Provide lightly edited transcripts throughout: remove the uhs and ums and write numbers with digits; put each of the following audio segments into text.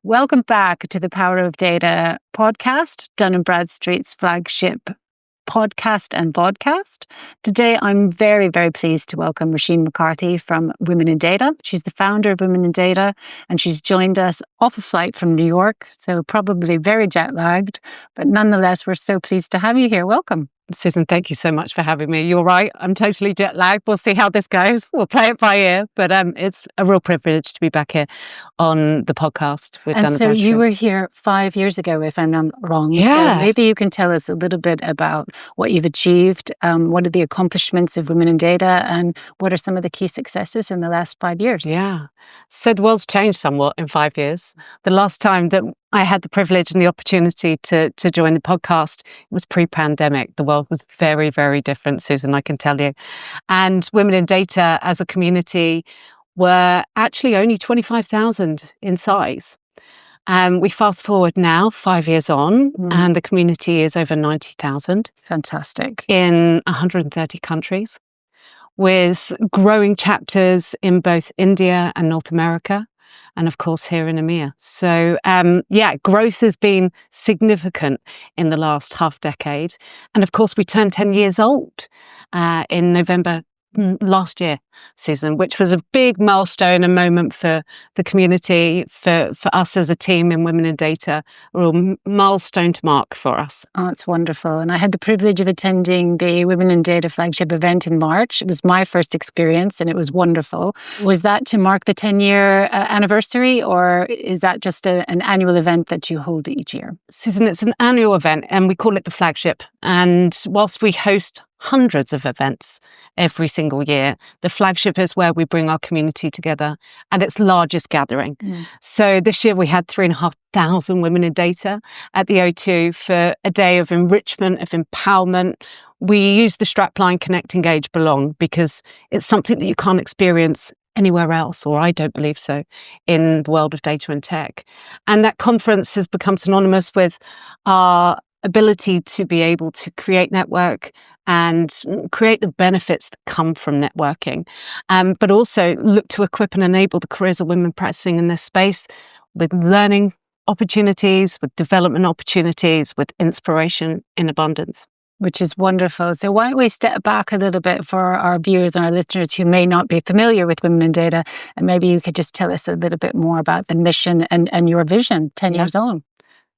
Welcome back to the Power of Data podcast, Dun & Bradstreet's flagship podcast and vodcast. Today, I'm very, very pleased to welcome Roisin McCarthy from Women in Data. She's the founder of Women in Data, and she's joined us off a flight from New York, so probably very jet lagged, but nonetheless, we're so pleased to have you here. Welcome. Susan, thank you so much for having me. You're right, I'm totally jet lagged. We'll see how this goes. We'll play it by ear, but it's a real privilege to be back here on the podcast with Dun & Bradstreet. And so you were here 5 years ago, if I'm not wrong. Yeah. So maybe you can tell us a little bit about what you've achieved, what are the accomplishments of Women in Data, and what are some of the key successes in the last 5 years? Yeah. So the world's changed somewhat in 5 years. The last time that I had the privilege and the opportunity to join the podcast, it was pre-pandemic. The world was very, very different, Susan, I can tell you. And Women in Data as a community were actually only 25,000 in size. We fast forward now, 5 years on, and the community is over 90,000. Fantastic. In 130 countries, with growing chapters in both India and North America, and of course here in EMEA. So growth has been significant in the last half decade. And of course we turned 10 years old in November last year, Susan, which was a big milestone and moment for the community, for us as a team in Women in Data, a real milestone to mark for us. Oh, it's wonderful. And I had the privilege of attending the Women in Data flagship event in March. It was my first experience and it was wonderful. Was that to mark the 10-year anniversary, or is that just an annual event that you hold each year? Susan, it's an annual event and we call it the flagship. And whilst we host hundreds of events every single year, the flagship is where we bring our community together at its largest gathering. So this year we had 3,500 women in data at the O2 for a day of enrichment, of empowerment. We use the strapline Connect, Engage, Belong because it's something that you can't experience anywhere else, or I don't believe so, in the world of data and tech. And that conference has become synonymous with our ability to be able to create network and create the benefits that come from networking, but also look to equip and enable the careers of women practicing in this space with learning opportunities, with development opportunities, with inspiration in abundance. Which is wonderful. So why don't we step back a little bit for our viewers and our listeners who may not be familiar with Women in Data, and maybe you could just tell us a little bit more about the mission and your vision 10 years on.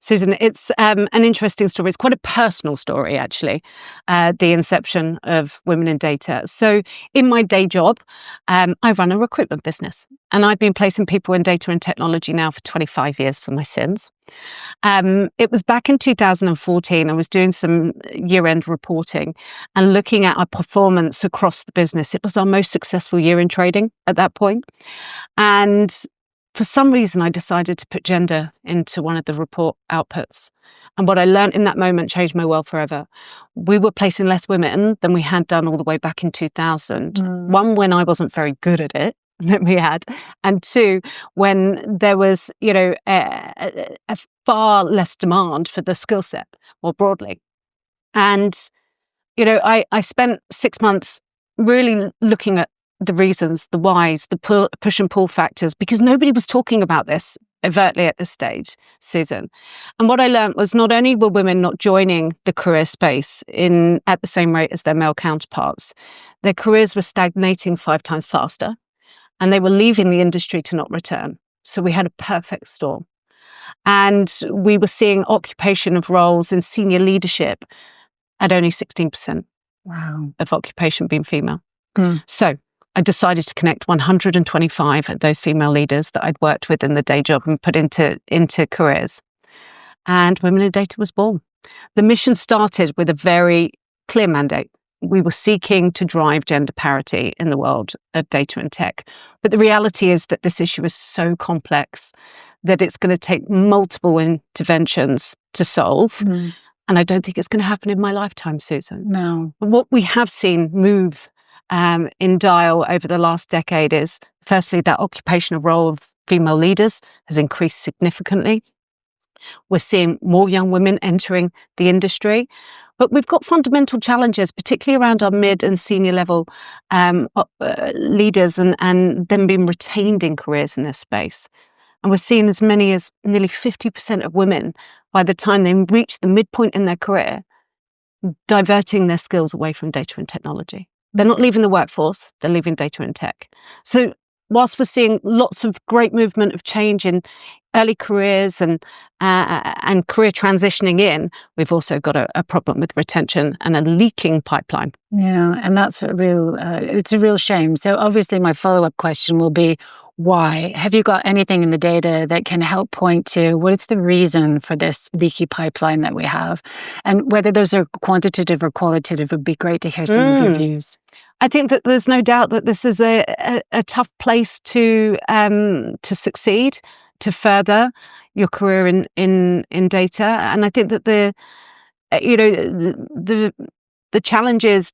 Susan, it's an interesting story. It's quite a personal story, actually, the inception of Women in Data. So in my day job, I run a recruitment business, and I've been placing people in data and technology now for 25 years for my sins. It was back in 2014, I was doing some year-end reporting and looking at our performance across the business. It was our most successful year in trading at that point. And for some reason, I decided to put gender into one of the report outputs. And what I learned in that moment changed my world forever. We were placing less women than we had done all the way back in 2000. One, when I wasn't very good at it, let me add. And two, when there was, a far less demand for the skill set more broadly. And, I spent 6 months really looking at the reasons, the whys, the push and pull factors, because nobody was talking about this overtly at this stage, Susan. And what I learned was not only were women not joining the career space at the same rate as their male counterparts, their careers were stagnating 5 times faster, and they were leaving the industry to not return. So we had a perfect storm. And we were seeing occupation of roles in senior leadership at only 16% of occupation being female. So I decided to connect 125 of those female leaders that I'd worked with in the day job and put into careers. And Women in Data was born. The mission started with a very clear mandate. We were seeking to drive gender parity in the world of data and tech. But the reality is that this issue is so complex that it's going to take multiple interventions to solve. And I don't think it's going to happen in my lifetime, Susan. No. What we have seen move in dial over the last decade is, firstly, that occupational role of female leaders has increased significantly. We're seeing more young women entering the industry. But we've got fundamental challenges, particularly around our mid and senior level leaders and them being retained in careers in this space. And we're seeing as many as nearly 50% of women, by the time they reach the midpoint in their career, diverting their skills away from data and technology. They're not leaving the workforce, they're leaving data and tech. So whilst we're seeing lots of great movement of change in early careers and career transitioning in, we've also got a problem with retention and a leaking pipeline. Yeah, and that's it's a real shame. So obviously my follow-up question will be, why? Have you got anything in the data that can help point to what is the reason for this leaky pipeline that we have? And whether those are quantitative or qualitative, would be great to hear some of your views. I think that there's no doubt that this is a tough place to succeed, to further your career in data. And I think that the challenges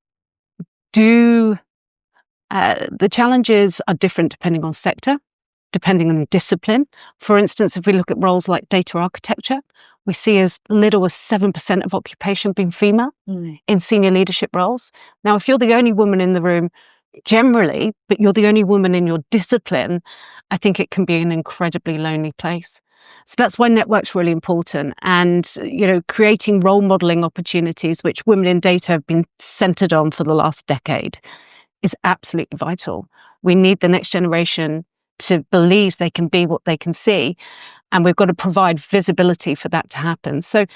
the challenges are different depending on sector, depending on discipline. For instance, if we look at roles like data architecture, we see as little as 7% of occupation being female in senior leadership roles. Now, if you're the only woman in the room generally, but you're the only woman in your discipline, I think it can be an incredibly lonely place. So that's why network's really important. And, creating role modeling opportunities, which women in data have been centered on for the last decade, is absolutely vital. We need the next generation to believe they can be what they can see. And we've got to provide visibility for that to happen. So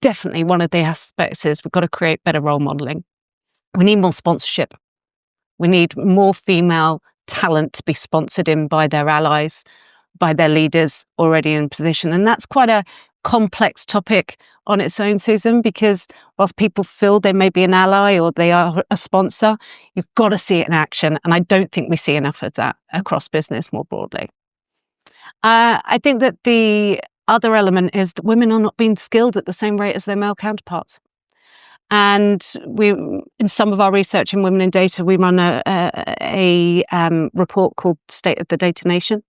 definitely one of the aspects is we've got to create better role modeling. We need more sponsorship. We need more female talent to be sponsored in by their allies, by their leaders already in position. And that's quite a complex topic on its own, Susan, because whilst people feel they may be an ally or they are a sponsor, you've got to see it in action. And I don't think we see enough of that across business more broadly. I think that the other element is that women are not being skilled at the same rate as their male counterparts. And in some of our research in Women in Data, we run a report called State of the Data Nation.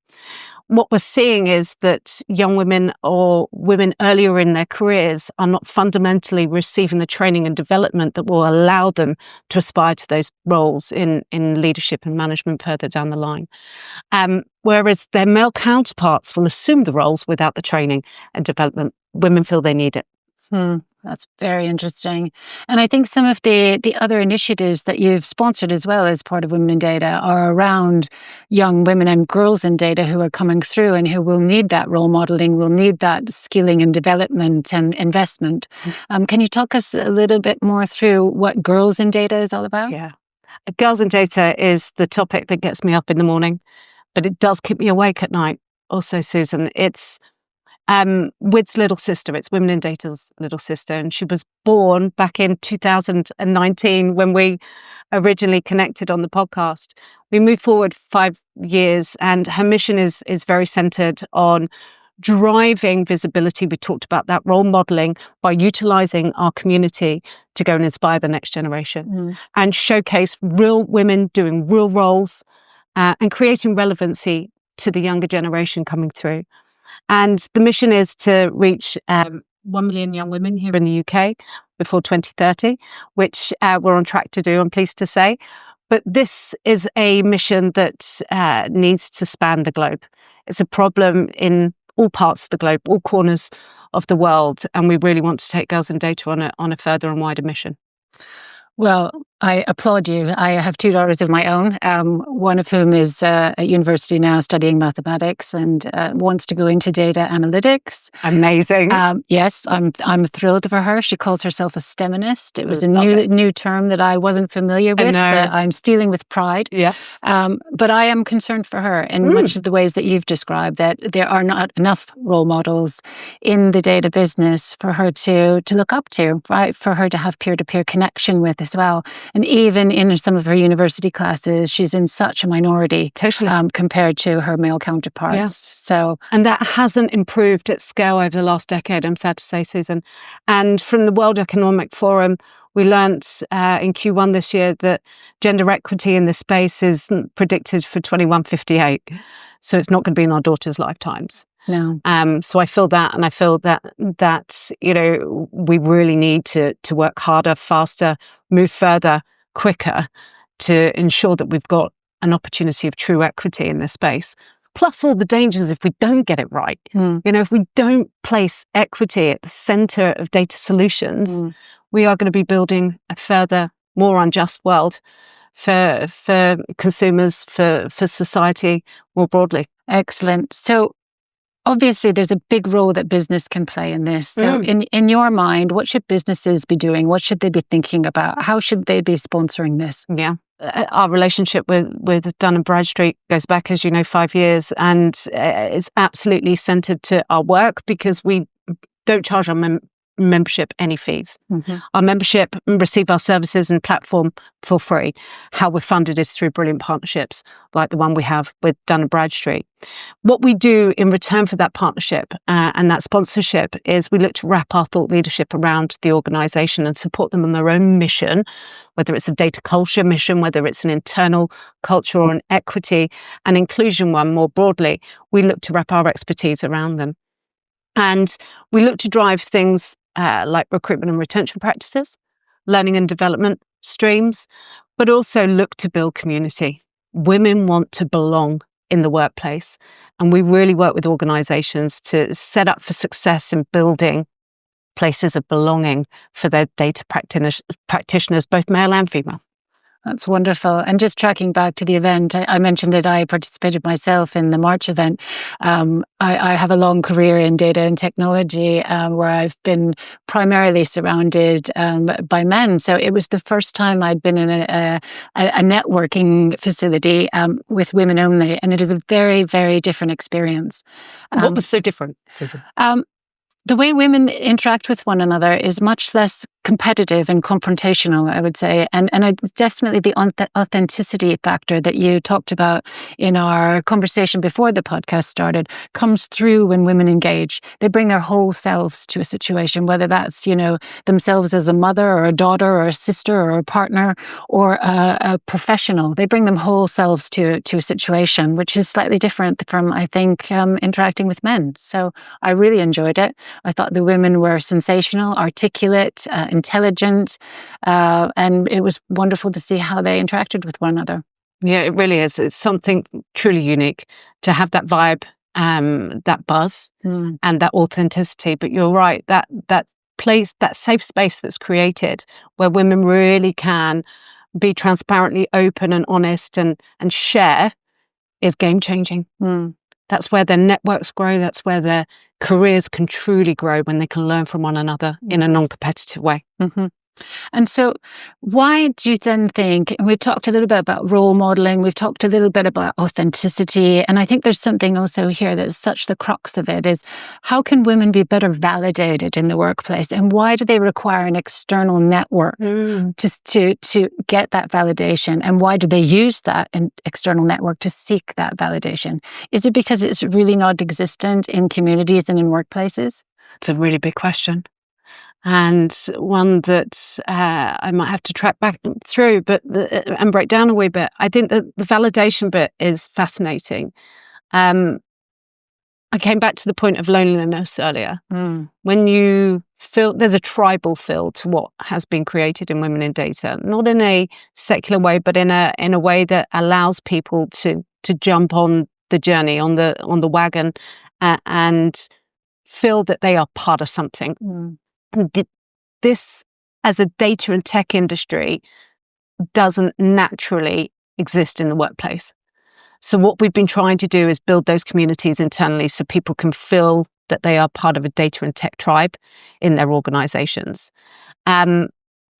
What we're seeing is that young women or women earlier in their careers are not fundamentally receiving the training and development that will allow them to aspire to those roles in leadership and management further down the line. Whereas their male counterparts will assume the roles without the training and development. Women feel they need it. That's very interesting. And I think some of the other initiatives that you've sponsored as well as part of Women in Data are around young women and girls in data who are coming through and who will need that role modeling, will need that skilling and development and investment. Can you talk us a little bit more through what Girls in Data is all about? Yeah. Girls in Data is the topic that gets me up in the morning, but it does keep me awake at night also, Susan. It's WID's little sister. It's Women in Data's little sister. And she was born back in 2019 when we originally connected on the podcast. We moved forward 5 years and her mission is very centered on driving visibility. We talked about that role modeling by utilizing our community to go and inspire the next generation and showcase real women doing real roles and creating relevancy to the younger generation coming through. And the mission is to reach 1 million young women here in the UK before 2030, which we're on track to do, I'm pleased to say. But this is a mission that needs to span the globe. It's a problem in all parts of the globe, all corners of the world. And we really want to take Girls in Data on a further and wider mission. Well, I applaud you. I have 2 daughters of my own, one of whom is at university now studying mathematics and wants to go into data analytics. Amazing. Yes, I'm thrilled for her. She calls herself a STEMinist. It was a new term that I wasn't familiar with, but I'm stealing with pride. Yes. But I am concerned for her in much of the ways that you've described, that there are not enough role models in the data business for her to look up to, right? For her to have peer-to-peer connection with as well. And even in some of her university classes, she's in such a minority compared to her male counterparts. Yeah. And that hasn't improved at scale over the last decade, I'm sad to say, Susan. And from the World Economic Forum, we learnt in Q1 this year that gender equity in this space is predicted for 2158. So it's not going to be in our daughters' lifetimes. No. So I feel that, and I feel that we really need to work harder, faster, move further, quicker, to ensure that we've got an opportunity of true equity in this space. Plus all the dangers if we don't get it right. If we don't place equity at the center of data solutions, we are going to be building a further, more unjust world for consumers, for society more broadly. Excellent. So obviously there's a big role that business can play in this. So in your mind, what should businesses be doing? What should they be thinking about? How should they be sponsoring this? Yeah. Our relationship with Dun & Bradstreet goes back, as you know, 5 years, and it's absolutely centered to our work because we don't charge our membership any fees. Our membership receive our services and platform for free. How we're funded is through brilliant partnerships like the one we have with Dun & Bradstreet. What we do in return for that partnership and that sponsorship is we look to wrap our thought leadership around the organisation and support them on their own mission, whether it's a data culture mission, whether it's an internal culture or an equity and inclusion one more broadly. We look to wrap our expertise around them. And we look to drive things like recruitment and retention practices, learning and development streams, but also look to build community. Women want to belong in the workplace, and we really work with organisations to set up for success in building places of belonging for their data practitioners, both male and female. That's wonderful. And just tracking back to the event, I mentioned that I participated myself in the March event. I have a long career in data and technology where I've been primarily surrounded by men. So it was the first time I'd been in a networking facility with women only. And it is a very, very different experience. What was so different, Susan? The way women interact with one another is much less competitive and confrontational, I would say. And it's definitely the authenticity factor that you talked about in our conversation before the podcast started comes through when women engage. They bring their whole selves to a situation, whether that's, themselves as a mother or a daughter or a sister or a partner or a professional. They bring them whole selves to a situation, which is slightly different from, I think, interacting with men. So I really enjoyed it. I thought the women were sensational, articulate, intelligent, and it was wonderful to see how they interacted with one another. Yeah, it really is. It's something truly unique to have that vibe, that buzz and that authenticity. But you're right, that place, that safe space that's created where women really can be transparently open and honest and share is game changing. That's where their networks grow. That's where their careers can truly grow, when they can learn from one another in a non-competitive way. And so why do you then think, and we've talked a little bit about role modeling, we've talked a little bit about authenticity, and I think there's something also here that's such the crux of it is, how can women be better validated in the workplace, and why do they require an external network to get that validation, and why do they use that external network to seek that validation? Is it because it's really not existent in communities and in workplaces? It's a really big question. And one that I might have to track back through and break down a wee bit. I think that the validation bit is fascinating. I came back to the point of loneliness earlier. When you feel there's a tribal feel to what has been created in Women in Data, not in a secular way, but in a way that allows people to jump on the journey, on the wagon, and feel that they are part of something. And this, as a data and tech industry, doesn't naturally exist in the workplace. So what we've been trying to do is build those communities internally so people can feel that they are part of a data and tech tribe in their organizations. And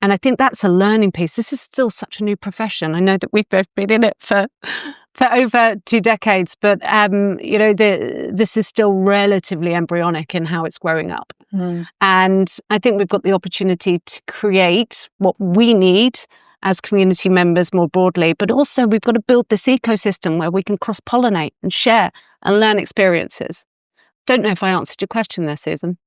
I think that's a learning piece. This is still such a new profession. I know that we've both been in it for over 2 decades, but this is still relatively embryonic in how it's growing up. And I think we've got the opportunity to create what we need as community members more broadly, but also we've got to build this ecosystem where we can cross-pollinate and share and learn experiences. Don't know if I answered your question there, Susan.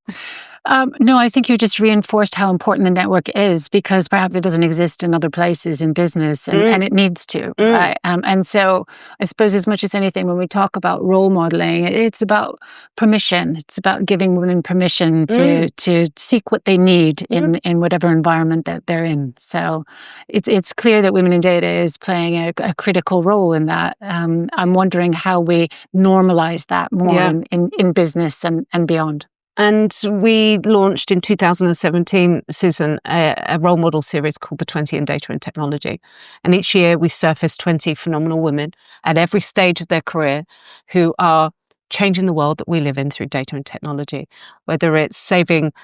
No, I think you just reinforced how important the network is, because perhaps it doesn't exist in other places in business, and it needs to. Right? And so I suppose as much as anything, when we talk about role modeling, it's about permission. It's about giving women permission to seek what they need in whatever environment that they're in. So it's clear that women in data is playing a critical role in that. I'm wondering how we normalize that more in business and beyond. And we launched in 2017, Susan, a role model series called The 20 in Data and Technology. And each year we surface 20 phenomenal women at every stage of their career who are changing the world that we live in through data and technology, whether it's saving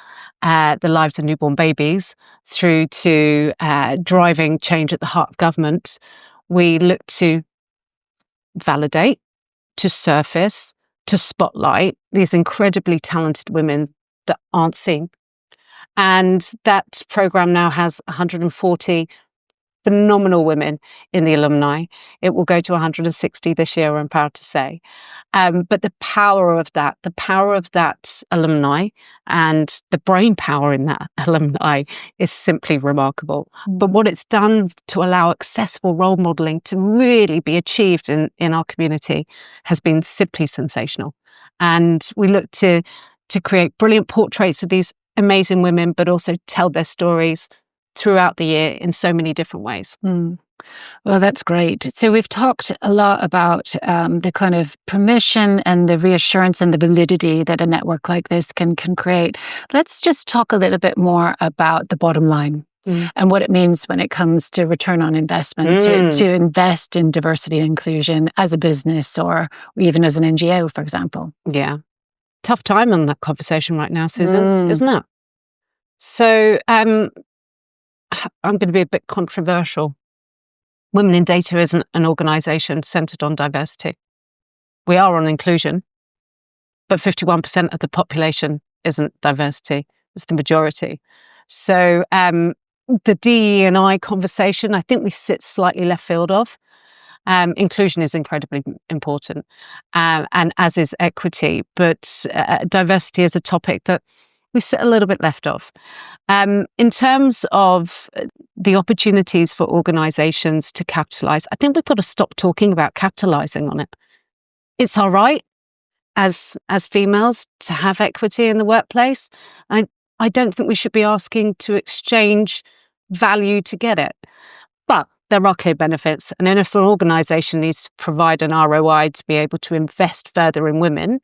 the lives of newborn babies through to driving change at the heart of government. We look to validate, to surface, to spotlight these incredibly talented women that aren't seen. And that program now has 140 phenomenal women in the alumni. It will go to 160 this year, I'm proud to say. But the power of that alumni and the brain power in that alumni is simply remarkable. But what it's done to allow accessible role modeling to really be achieved in our community has been simply sensational. And we look to create brilliant portraits of these amazing women, but also tell their stories throughout the year in so many different ways. Well, that's great. So we've talked a lot about the kind of permission and the reassurance and the validity that a network like this can create. Let's just talk a little bit more about the bottom line and what it means when it comes to return on investment, to invest in diversity and inclusion as a business or even as an NGO, for example. Yeah. Tough time on that conversation right now, Susan, isn't it? So I'm going to be a bit controversial. Women in Data isn't an organisation centred on diversity. We are on inclusion, but 51% of the population isn't diversity. It's the majority. So the DE&I conversation, I think we sit slightly left field of. Inclusion is incredibly important, and as is equity, but diversity is a topic that we sit a little bit left of. In terms of the opportunities for organisations to capitalise, I think we've got to stop talking about capitalising on it. It's all right as females to have equity in the workplace. I don't think we should be asking to exchange value to get it. But there are clear benefits. And then if an organisation needs to provide an ROI to be able to invest further in women,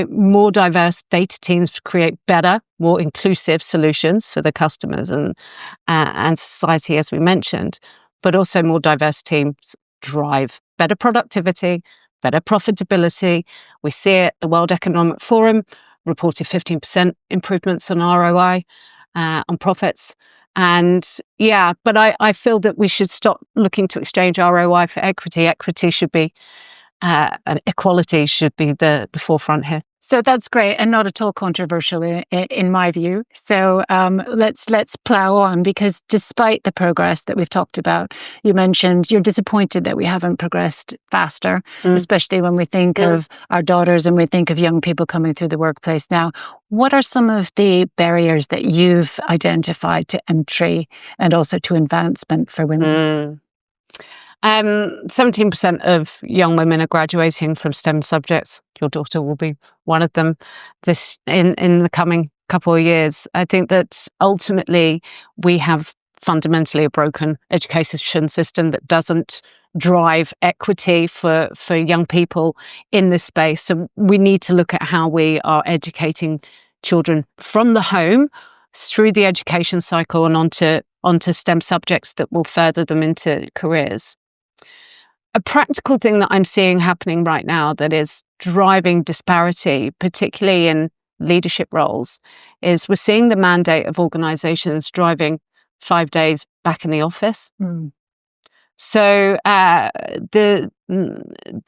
more diverse data teams create better, more inclusive solutions for the customers and society, as we mentioned. But also more diverse teams drive better productivity, better profitability. We see it, the World Economic Forum reported 15% improvements on ROI, on profits. And but I feel that we should stop looking to exchange ROI for equity. Equity should be, and equality should be the forefront here. So that's great and not at all controversial in my view. So let's plow on, because despite the progress that we've talked about, you mentioned you're disappointed that we haven't progressed faster, especially when we think of our daughters and we think of young people coming through the workplace now. What are some of the barriers that you've identified to entry and also to advancement for women? 17% of young women are graduating from STEM subjects. Your daughter will be one of them this in the coming couple of years. I think that ultimately we have fundamentally a broken education system that doesn't drive equity for young people in this space. So we need to look at how we are educating children from the home through the education cycle and onto STEM subjects that will further them into careers. A practical thing that I'm seeing happening right now that is driving disparity, particularly in leadership roles, is we're seeing the mandate of organisations driving 5 days back in the office. So the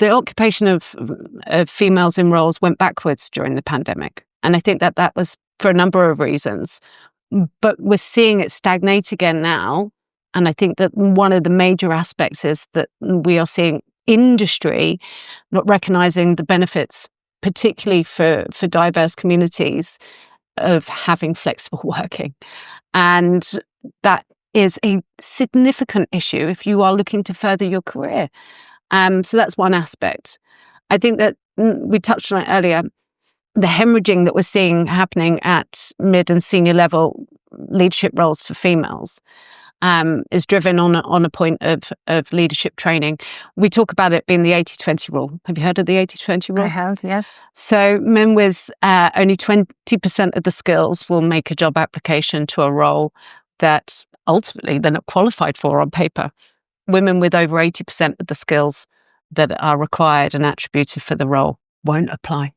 occupation of females in roles went backwards during the pandemic. And I think that was for a number of reasons. But we're seeing it stagnate again now. And I think that one of the major aspects is that we are seeing industry not recognising the benefits, particularly for diverse communities, of having flexible working. And that is a significant issue if you are looking to further your career. So that's one aspect. I think that we touched on it earlier, the hemorrhaging that we're seeing happening at mid and senior level leadership roles for females is driven on a point of leadership training. We talk about it being the 80-20 rule. Have you heard of the 80-20 rule? I have, yes. So men with only 20% of the skills will make a job application to a role that ultimately they're not qualified for on paper. Women with over 80% of the skills that are required and attributed for the role won't apply.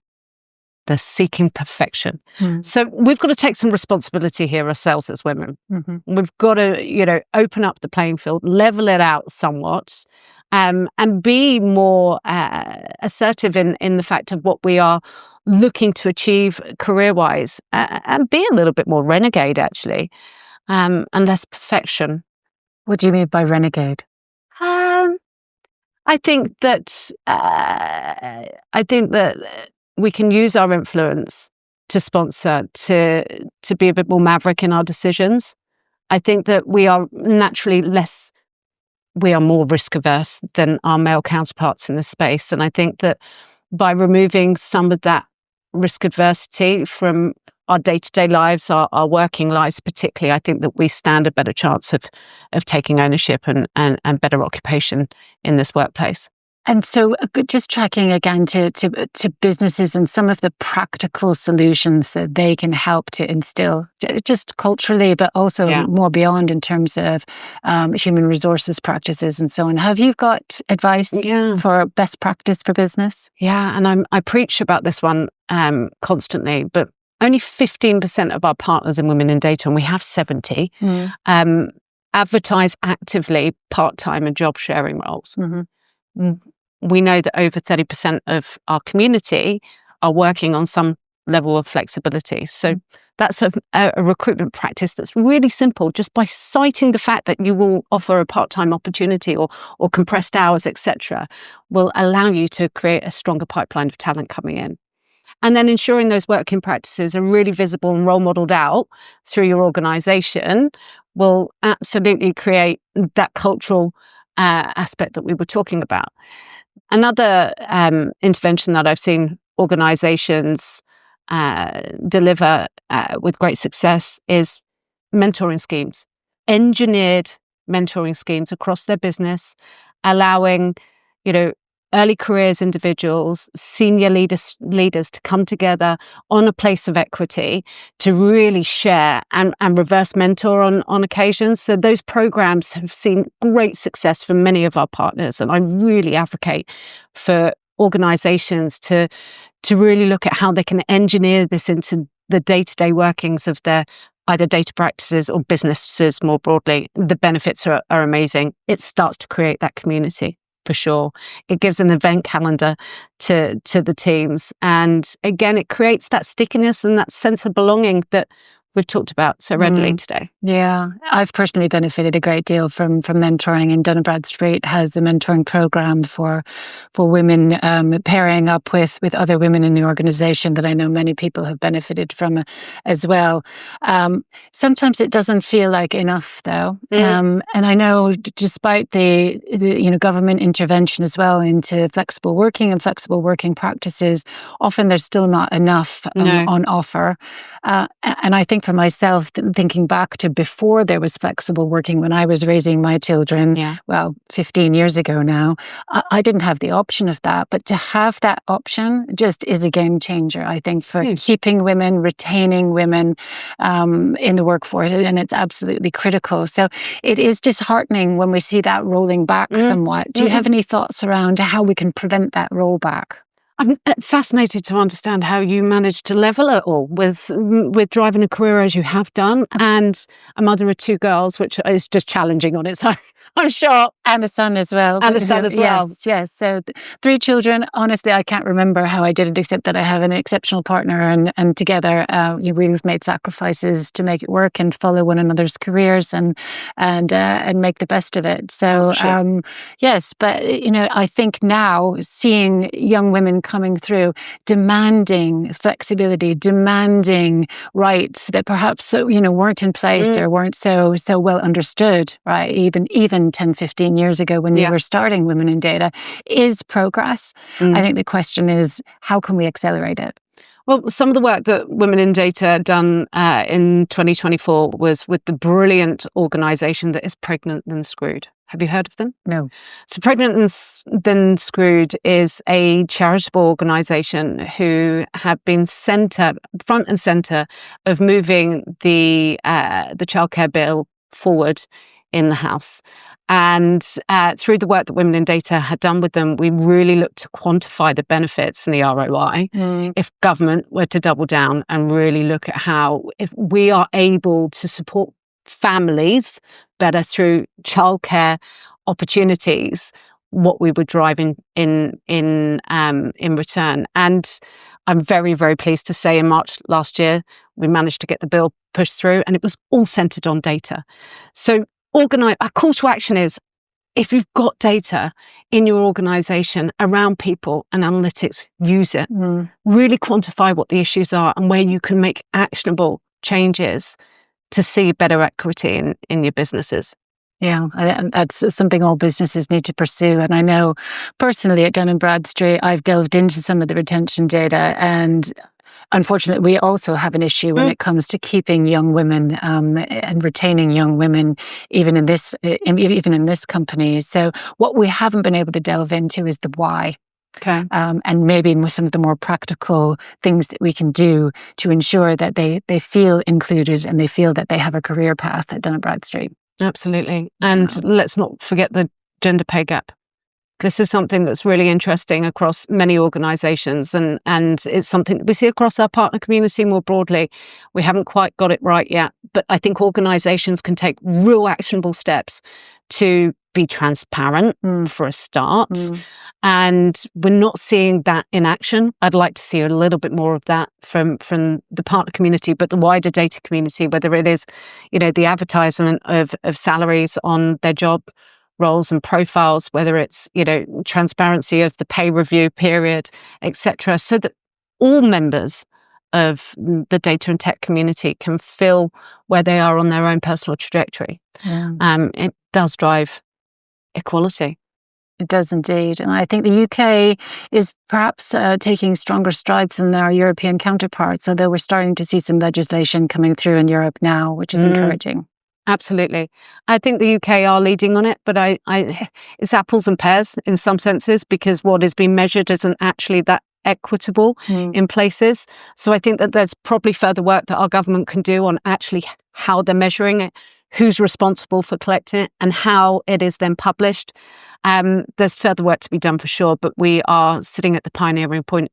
They're seeking perfection. So we've got to take some responsibility here ourselves as women. We've got to, open up the playing field, level it out somewhat, and be more assertive in the fact of what we are looking to achieve career-wise, and be a little bit more renegade, actually, and less perfection. What do you mean by renegade? I think that we can use our influence to sponsor, to be a bit more maverick in our decisions. I think that we are naturally more risk averse than our male counterparts in this space. And I think that by removing some of that risk adversity from our day-to-day lives, our working lives particularly, I think that we stand a better chance of taking ownership and better occupation in this workplace. And so just tracking again to businesses and some of the practical solutions that they can help to instill just culturally, but also more beyond in terms of human resources practices and so on. Have you got advice for best practice for business? Yeah, and I preach about this one constantly, but only 15% of our partners in Women in Data, and we have 70, advertise actively part-time and job sharing roles. We know that over 30% of our community are working on some level of flexibility. So that's a recruitment practice that's really simple. Just by citing the fact that you will offer a part-time opportunity or compressed hours, etc., will allow you to create a stronger pipeline of talent coming in. And then ensuring those working practices are really visible and role modelled out through your organisation will absolutely create that cultural aspect that we were talking about. Another intervention that I've seen organisations deliver with great success is mentoring schemes, engineered mentoring schemes across their business, allowing, early careers individuals, senior leaders to come together on a place of equity to really share and reverse mentor on occasions. So those programs have seen great success for many of our partners. And I really advocate for organizations to really look at how they can engineer this into the day-to-day workings of their either data practices or businesses more broadly. The benefits are amazing. It starts to create that community. For sure. It gives an event calendar to the teams. And again, it creates that stickiness and that sense of belonging that we've talked about so readily today. Yeah, I've personally benefited a great deal from mentoring, and Dun & Bradstreet has a mentoring program for women, pairing up with other women in the organisation that I know many people have benefited from as well. Sometimes it doesn't feel like enough, though, and I know despite the government intervention as well into flexible working and flexible working practices, often there's still not enough on offer, and I think for myself, thinking back to before there was flexible working, when I was raising my children, 15 years ago now, I didn't have the option of that. But to have that option just is a game changer, I think, for keeping women, retaining women in the workforce. And it's absolutely critical. So it is disheartening when we see that rolling back somewhat. Do you have any thoughts around how we can prevent that rollback? I'm fascinated to understand how you managed to level it all with driving a career as you have done, and a mother of two girls, which is just challenging on its own, I'm sure. And a son as well. And a son as well. Yes. So 3 children. Honestly, I can't remember how I did it, except that I have an exceptional partner, and together we've made sacrifices to make it work and follow one another's careers and make the best of it. So yes, but I think now seeing young women coming through demanding flexibility, demanding rights that perhaps, weren't in place or weren't so well understood, right? Even 10, 15 years ago when you were starting Women in Data, is progress. I think the question is, how can we accelerate it? Well, some of the work that Women in Data done in 2024 was with the brilliant organisation that is Pregnant Then Screwed. Have you heard of them? No. So Pregnant Then Screwed is a charitable organisation who have been front and centre of moving the childcare bill forward in the House. And through the work that Women in Data had done with them, we really looked to quantify the benefits and the ROI if government were to double down and really look at how, if we are able to support families better through childcare opportunities, what we would drive in return. And I'm very, very pleased to say in March last year, we managed to get the bill pushed through, and it was all centred on data. So our call to action is, if you've got data in your organisation around people and analytics, use it. Really quantify what the issues are and where you can make actionable changes to see better equity in your businesses. Yeah, and that's something all businesses need to pursue. And I know personally at Dun & Bradstreet, I've delved into some of the retention data, and unfortunately, we also have an issue when it comes to keeping young women and retaining young women, even in this company. So what we haven't been able to delve into is the why. Okay. And maybe some of the more practical things that we can do to ensure that they feel included and they feel that they have a career path at Dun & Bradstreet. Absolutely. And let's not forget the gender pay gap. This is something that's really interesting across many organisations, and it's something that we see across our partner community more broadly. We haven't quite got it right yet, but I think organisations can take real actionable steps to be transparent for a start. And we're not seeing that in action. I'd like to see a little bit more of that from the partner community, but the wider data community, whether it is, the advertisement of salaries on their job roles and profiles, whether it's, transparency of the pay review period, etc., so that all members of the data and tech community can feel where they are on their own personal trajectory. It does drive equality. It does indeed. And I think the UK is perhaps taking stronger strides than our European counterparts, although we're starting to see some legislation coming through in Europe now, which is encouraging. Absolutely. I think the UK are leading on it, but it's apples and pears in some senses, because what is being measured isn't actually that equitable in places. So I think that there's probably further work that our government can do on actually how they're measuring it, who's responsible for collecting it, and how it is then published. There's further work to be done for sure, but we are sitting at the pioneering point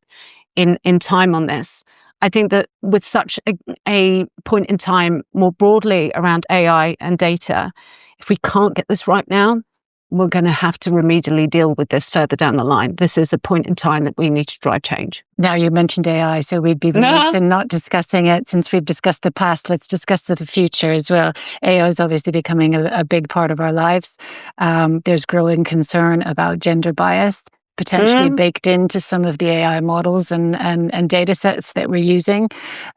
in time on this. I think that with such a point in time more broadly around AI and data, if we can't get this right now, we're going to have to remedially deal with this further down the line. This is a point in time that we need to drive change. Now, you mentioned AI, so we'd be remiss in not discussing it. Since we've discussed the past, let's discuss the future as well. AI is obviously becoming a big part of our lives. There's growing concern about gender bias, potentially baked into some of the AI models and data sets that we're using.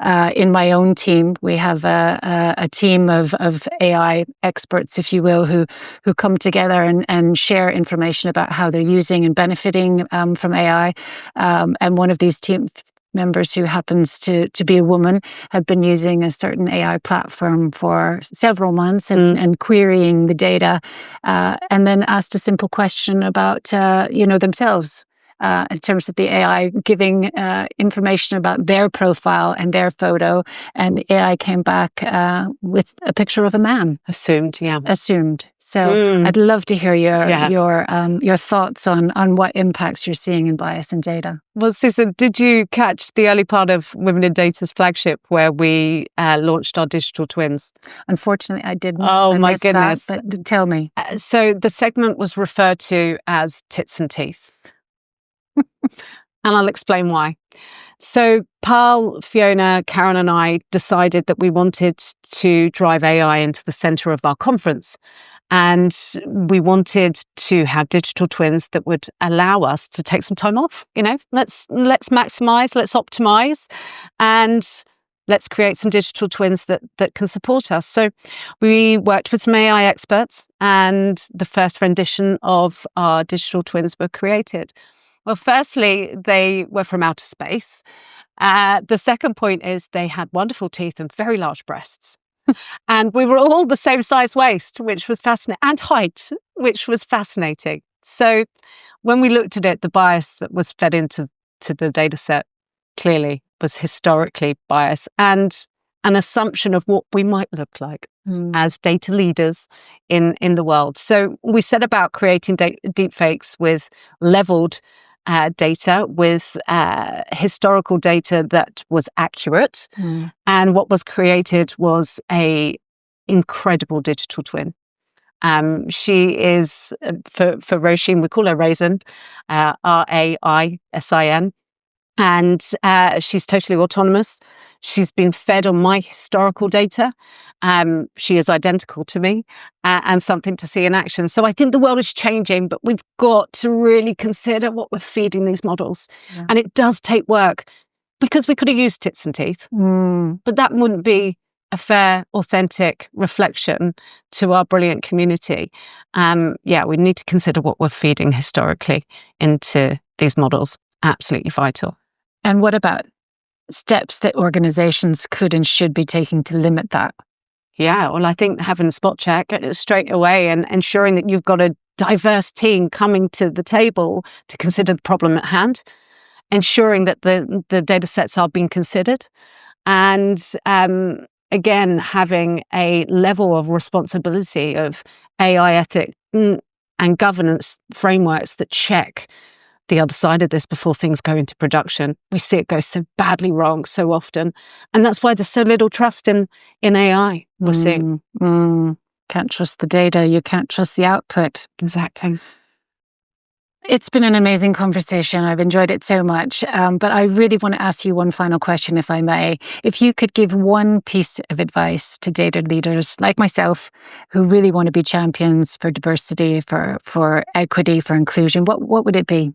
In my own team, we have a team of AI experts, if you will, who come together and share information about how they're using and benefiting from AI. And one of these team members, who happens to be a woman, had been using a certain AI platform for several months and querying the data, and then asked a simple question about themselves. In terms of the AI giving information about their profile and their photo, and the AI came back with a picture of a man. Assumed. So I'd love to hear your thoughts on what impacts you're seeing in bias in data. Well, Susan, did you catch the early part of Women in Data's flagship where we launched our digital twins? Unfortunately, I didn't. Oh, my goodness. That, but tell me. So the segment was referred to as Tits and Teeth. And I'll explain why. So Pearl, Fiona, Karen and I decided that we wanted to drive AI into the centre of our conference. And we wanted to have digital twins that would allow us to take some time off. Let's maximize, let's optimize, and let's create some digital twins that can support us. So we worked with some AI experts, and the first rendition of our digital twins were created. Well, firstly, they were from outer space. The second point is they had wonderful teeth and very large breasts. And we were all the same size waist, which was fascinating, and height, which was fascinating. So when we looked at it, the bias that was fed into the data set clearly was historically biased and an assumption of what we might look like as data leaders in the world. So we set about creating deepfakes with leveled data, with historical data that was accurate. And what was created was a incredible digital twin. She is, for Roisin, we call her Roisin, Raisin. And she's totally autonomous. She's been fed on my historical data. She is identical to me and something to see in action. So I think the world is changing, but we've got to really consider what we're feeding these models. Yeah. And it does take work, because we could have used tits and teeth, but that wouldn't be a fair, authentic reflection to our brilliant community. We need to consider what we're feeding historically into these models. Absolutely vital. And what about steps that organizations could and should be taking to limit that? Yeah, well, I think having a spot check straight away and ensuring that you've got a diverse team coming to the table to consider the problem at hand, ensuring that the data sets are being considered, and again, having a level of responsibility of AI ethics and governance frameworks that check the other side of this before things go into production. We see it go so badly wrong so often. And that's why there's so little trust in AI, we're seeing. Can't trust the data. You can't trust the output. Exactly. It's been an amazing conversation. I've enjoyed it so much. But I really want to ask you one final question, if I may. If you could give one piece of advice to data leaders like myself who really want to be champions for diversity, for equity, for inclusion, what would it be?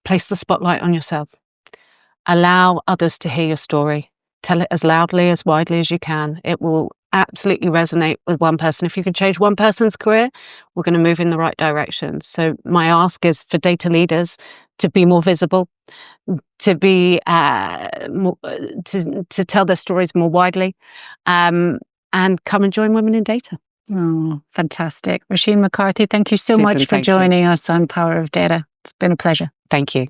Place the spotlight on yourself. Allow others to hear your story. Tell it as loudly, as widely as you can. It will absolutely resonate with one person. If you can change one person's career, we're going to move in the right direction. So my ask is for data leaders to be more visible, to be to tell their stories more widely, and come and join Women in Data. Oh, fantastic. Roisin McCarthy, thank you so Susan, much for joining us on Power of Data. It's been a pleasure. Thank you.